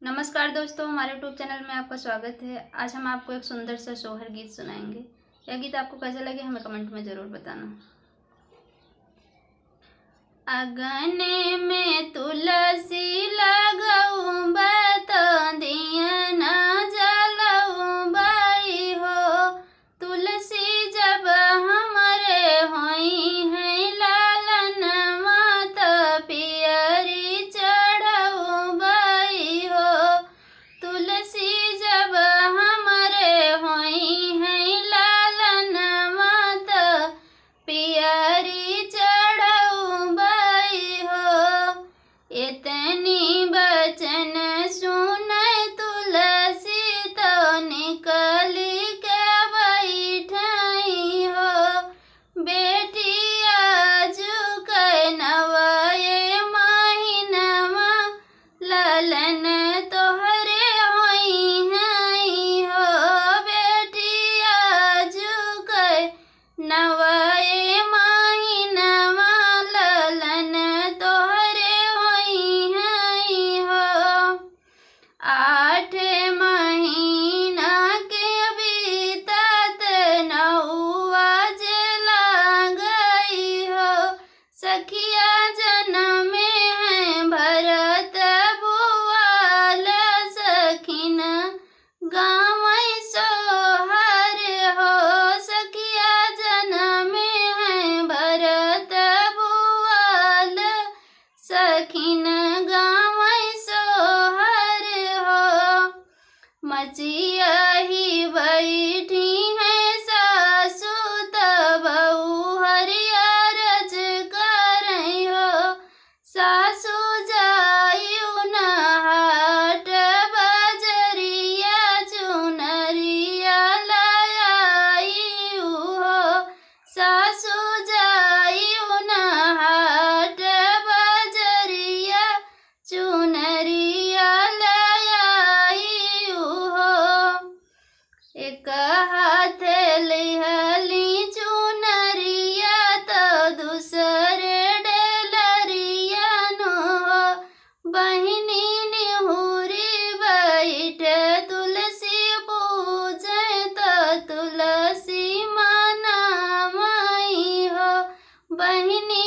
नमस्कार दोस्तों, हमारे यूट्यूब चैनल में आपका स्वागत है। आज हम आपको एक सुंदर सा सोहर गीत सुनाएंगे। यह गीत आपको कैसा लगे हमें कमेंट में ज़रूर बताना। अगने में तुलसी लगाऊं बता दिया ना जलाऊं बाई हो। तुलसी जब हमारे होई है लालन माता पियरी चढ़ाऊं बाई हो। तुलसी जब हमारे होई है लालन माता पियरी चढ़ाऊं बाई हो। इतनी बचन सुन तुलसी तो निकली के बैठाई हो। बेटी आजू के नवाए महीनमा लालन तोहरे होई है हो। बेटी आजू के नवाए महीनमा लालन तोहरे होई है हो। 8 महीना के बीतत नौआ जला गई हो। सखिया जनमे है भरत भुआल सखिन गाँव सोहर हो। सखिया जनमे है भरत भुआल सखिन गाँव सोहर हो। मचिया ही बैठी है सासु तबऊ हरियरज करई हो। सासु जायु न हाट बजरिया चुनरिया लायायु हो। सासु जायु न हाट बजरिया चुनरिया लायायु हो। एक हाथ लिहली चुनरिया तो दूसरे डलरिया नो हो। बहिनी निहुरी बैठ तुलसी पूजे तो तुलसी मना माई हो। बहिनी